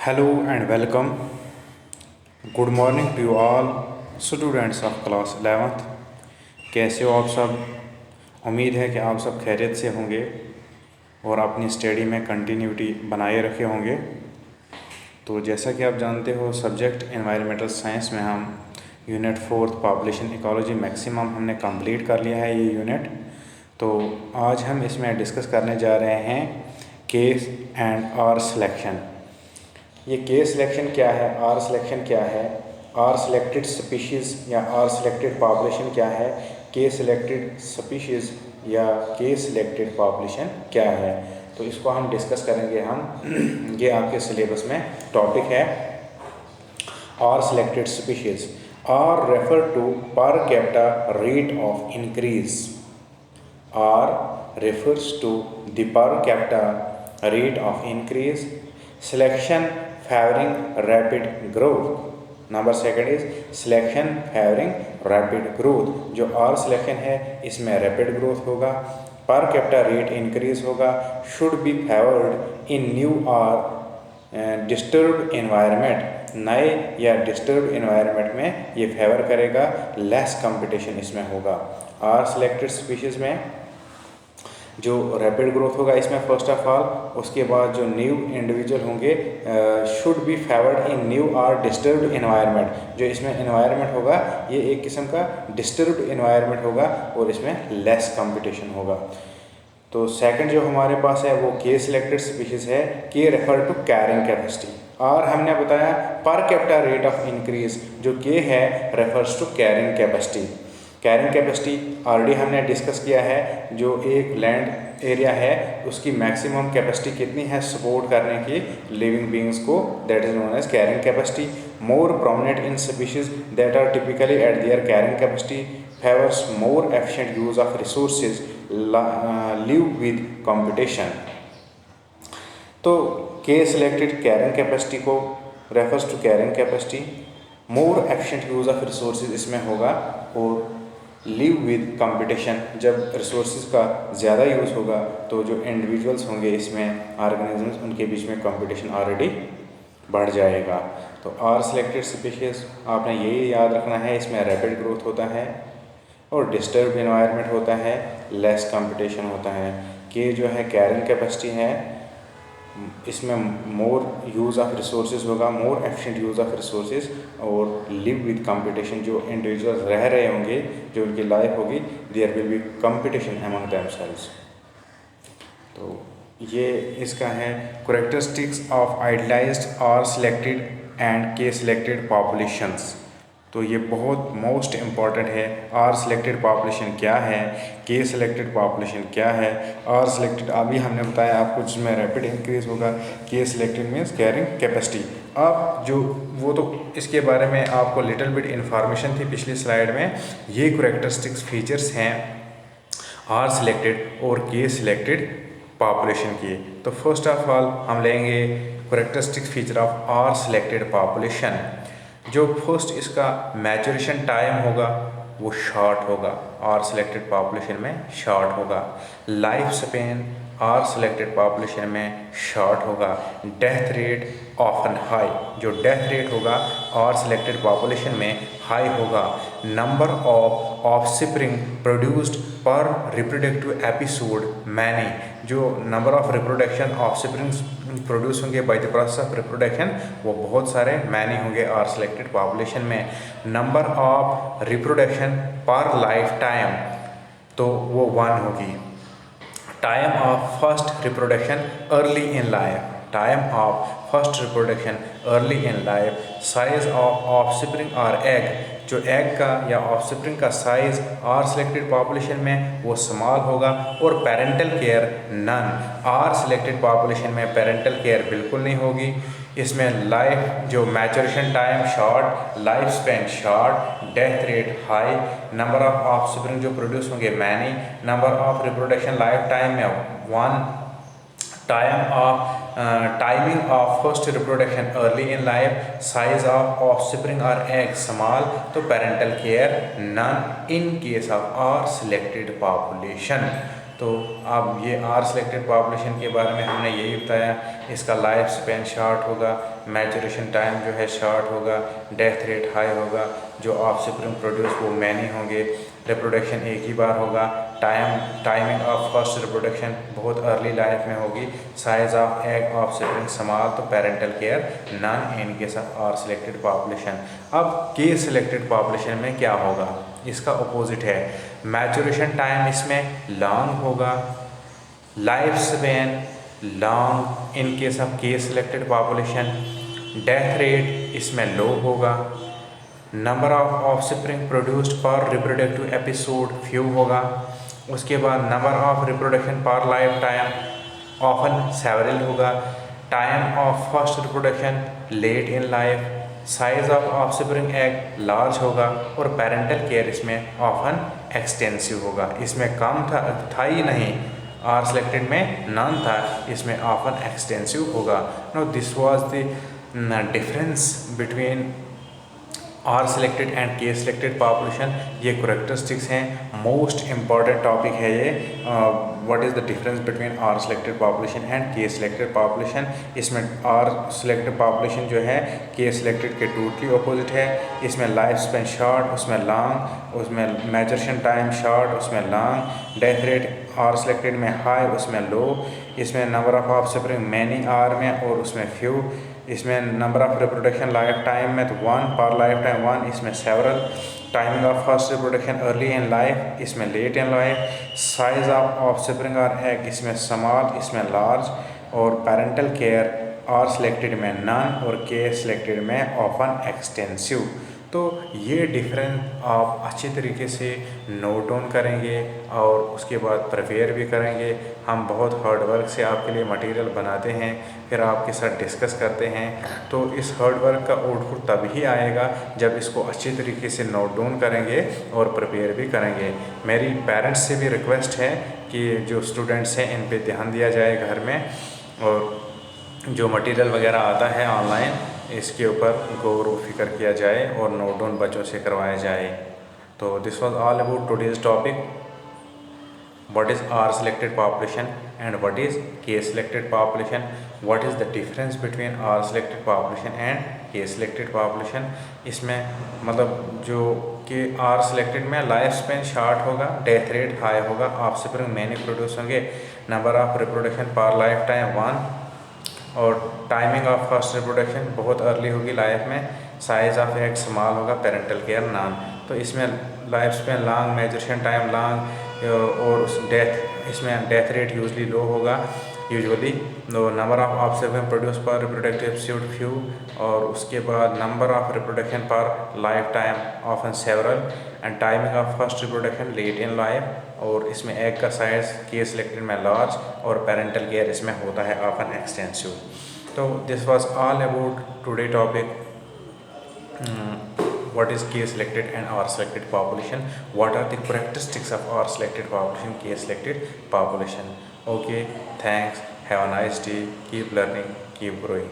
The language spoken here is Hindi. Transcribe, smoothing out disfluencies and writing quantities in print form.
Hello and welcome. Good morning to you all students of class 11th. कैसे हो आप सब? उम्मीद है कि आप सब खैरियत से होंगे और अपनी स्टडी में कंटिन्यूटी बनाए रखे होंगे। तो जैसा कि आप जानते हो सब्जेक्ट एनवायरमेंटल साइंस में हम यूनिट 4 पॉपुलेशन इकोलॉजी मैक्सिमम हमने कंप्लीट कर लिया है ये यूनिट। तो आज हम इसमें डिस्कस करने जा रहे हैं केस एंड आर सिलेक्शन। ये केस सिलेक्शन क्या है, आर सिलेक्शन क्या है, आर सिलेक्टेड स्पीशीज़ या आर सिलेक्टेड पॉपुलेशन क्या है, के सिलेक्टेड स्पीशीज़ या के सिलेक्टेड पॉपुलेशन क्या है, तो इसको हम डिस्कस करेंगे हम। ये आपके सिलेबस में टॉपिक है। R selected species are refer to per capita rate of increase. R refers to the per capita rate of increase. Selection favoring rapid growth। Number second is selection favouring rapid growth. जो आर सिलेक्शन है इसमें रैपिड ग्रोथ होगा, पर कैपिटा रेट इंक्रीज होगा, should be favoured in new or disturbed environment. नए या डिस्टर्ब्ड एनवायरनमेंट में ये फेवर करेगा, लेस कंपटीशन इसमें होगा। आर सिलेक्टेड स्पीशीज़ में जो रैपिड ग्रोथ होगा इसमें फर्स्ट ऑफ ऑल, उसके बाद जो न्यू इंडिविजुअल होंगे should be favoured in new or disturbed environment. जो इसमें एनवायरनमेंट होगा ये एक किस्म का डिस्टर्ब्ड एनवायरनमेंट होगा और इसमें लेस कंपटीशन होगा। तो सेकंड जो हमारे पास है वो के सिलेक्टेड स्पीशीज़ है, के रेफर टू कैरिंग कैपेसिटी। और हमने बताया पर कैपिटा रेट ऑफ इंक्रीज, जो के है refers to carrying capacity. Carrying capacity already हमने डिस्कस किया है, जो एक लैंड एरिया है उसकी मैक्सिमम कैपेसिटी कितनी है सपोर्ट करने की लिविंग बींग्स को, that is known as carrying capacity. More prominent in species that are typically at their carrying capacity favours more efficient use of resources live with competition. तो के सिलेक्टेड कैरिंग कैपेसिटी को refers to carrying capacity, more efficient use of resources इसमें होगा, और लिव विद कंपटीशन, जब रिसोर्सेज का ज़्यादा यूज़ होगा तो जो इंडिविजुअल्स होंगे इसमें ऑर्गेनिजम्स उनके बीच में कंपटीशन ऑलरेडी बढ़ जाएगा। तो आर सिलेक्टेड स्पीशीज़ आपने यही याद रखना है, इसमें रैपिड ग्रोथ होता है और डिस्टर्ब एनवायरनमेंट होता है, लेस कंपटीशन होता है। के जो है कैरिंग कैपेसिटी है, इसमें मोर यूज़ ऑफ रिसोर्सेज होगा, more efficient use of resources, और लिव विद कंपटीशन, जो इंडिविजुअल्स रह रहे होंगे जो उनकी लाइफ होगी there will be competition among themselves. तो ये इसका है characteristics of idealised r selected and K selected populations. तो ये बहुत मोस्ट इम्पॉर्टेंट है। आर सिलेक्टेड पॉपुलेशन क्या है, के सिलेक्टेड पॉपुलेशन क्या है। आर सिलेक्टेड अभी हमने बताया आपको, जिसमें रैपिड इंक्रीज होगा। के सिलेक्टेड मीन्स कैरिंग कैपेसिटी। अब जो वो तो इसके बारे में आपको लिटिल बिट इंफॉर्मेशन थी पिछली स्लाइड में। ये कैरेक्टरिस्टिक्स फीचर्स हैं आर सिलेक्टेड और के सिलेक्टेड पॉपुलेशन की। तो फर्स्ट ऑफ ऑल हम लेंगे characteristics feature of r selected population. जो फर्स्ट इसका मैचुरेशन टाइम होगा वो शॉर्ट होगा, आर सिलेक्टेड पॉपुलेशन में शॉर्ट होगा। Life span r selected population में शॉर्ट होगा। डेथ रेट ऑफन हाई, जो डेथ रेट होगा आर सिलेक्टेड पॉपुलेशन में हाई होगा। Number of offspring produced per reproductive episode many, जो number of reproduction offsprings produce होंगे by the process of reproduction वो बहुत सारे मैनी होंगे आर सिलेक्टेड पॉपुलेशन में। Number of reproduction per life time तो वो 1 होगी। Time of first reproduction early in life, time of first reproduction early in life. Size of offspring और एग, जो एग का या ऑफस्प्रिंग का साइज आर सिलेक्टेड पॉपुलेशन में वो स्मॉल होगा। और parental care none, r selected population में पेरेंटल केयर बिल्कुल नहीं होगी। इसमें लाइफ जो maturation time short, life span short, death rate high, number of offspring जो प्रोड्यूस होंगे many, number of reproduction life time में 1, timing of first reproduction early in life, size of offspring और एग स्मॉल, तो parental care none in case of r selected population. तो अब ये आर सिलेक्टेड पॉपुलेशन के बारे में हमने यही बताया, इसका लाइफ स्पेन शॉर्ट होगा, मैचुरेशन टाइम जो है शॉर्ट होगा, डेथ रेट हाई होगा, जो ऑफस्प्रिंग प्रोड्यूस वो मैनी होंगे, रिप्रोडक्शन एक ही बार होगा, टाइमिंग ऑफ फर्स्ट रिप्रोडक्शन बहुत अर्ली लाइफ में होगी, size of egg offspring small, तो parental care none in case of r selected population. अब के सिलेक्टेड पॉपुलेशन में क्या होगा, इसका अपोजिट है, मैचुरेशन टाइम इसमें लॉन्ग होगा, life span long in case of K selected population, death rate इसमें लो होगा, number of offspring produced per reproductive episode few होगा, उसके बाद number of reproduction per life time often several होगा, time of first reproduction late in life, size of offspring egg large होगा, और पेरेंटल केयर इसमें ऑफन एक्सटेंसिव होगा। इसमें कम था ही नहीं, आर सिलेक्टेड में नॉन था, इसमें ऑफन एक्सटेंसिव होगा। No this was the difference between r selected and K selected population. ये करेक्टरिस्टिक्स हैं, मोस्ट इम्पॉर्टेंट टॉपिक है ये, what is the difference between r selected population and K selected population. इसमें आर सिलेक्टेड पॉपुलेशन जो है के सिलेक्टेड के टोटली अपोजिट है, इसमें लाइफ स्पेन शॉर्ट, उसमें लॉन्ग, उसमें मैचुरेशन टाइम शॉर्ट, उसमें long, death rate r selected में हाई, उसमें लो, इसमें number of offspring many r में और उसमें फ्यू, इसमें number of reproduction life time में तो 1 पर लाइफ टाइम 1, इसमें several, timing of first reproduction early in life, इसमें late in life, size of offspring और एग इसमें स्मॉल, इसमें लार्ज, और पेरेंटल केयर आर सिलेक्टेड में नॉन और के सिलेक्टेड में ऑफन एक्सटेंसिव। तो ये डिफरेंस आप अच्छी तरीके से नोट डाउन करेंगे और उसके बाद प्रिपेयर भी करेंगे। हम बहुत हार्ड वर्क से आपके लिए मटेरियल बनाते हैं, फिर आपके साथ डिस्कस करते हैं, तो इस हार्ड वर्क का आउटपुट तभी आएगा जब इसको अच्छी तरीके से नोट डाउन करेंगे और प्रिपेयर भी करेंगे। मेरी पेरेंट्स से भी रिक्वेस्ट है कि जो स्टूडेंट्स हैं इन पे ध्यान दिया जाए घर में, और जो मटेरियल वगैरह आता है ऑनलाइन इसके ऊपर गौर व फिक्र किया जाए और नोट डाउन बच्चों से करवाया जाए। तो this was all about today's topic, what is R selected population and what is K selected population, what is the difference between R selected population and K selected population। इसमें मतलब जो कि R selected में लाइफ स्पेन शॉर्ट होगा, डेथ रेट हाई होगा, ऑफस्प्रिंग मैनी प्रोड्यूस होंगे, number of reproduction per life time 1, और टाइमिंग ऑफ फर्स्ट रिप्रोडक्शन बहुत अर्ली होगी लाइफ में, साइज ऑफ एग स्मॉल होगा, पेरेंटल केयर नॉन। तो इसमें life span long, maturation time long, और उस डेथ, इसमें डेथ रेट यूजली लो होगा usually, number of offspring produce पर रिप्रोडक्टिव एपिसोड फ्यू, और उसके बाद number of reproduction per life time often several, and timing of first reproduction late in life, और इसमें एग का साइज के सिलेक्टेड में लार्ज, और पेरेंटल केयर इसमें होता है ऑफन एक्सटेंसिव। तो this was all about today topic, what is K selected and R selected population, what are the characteristics of R selected population, K selected population. Okay, thanks, have a nice day, keep learning, keep growing.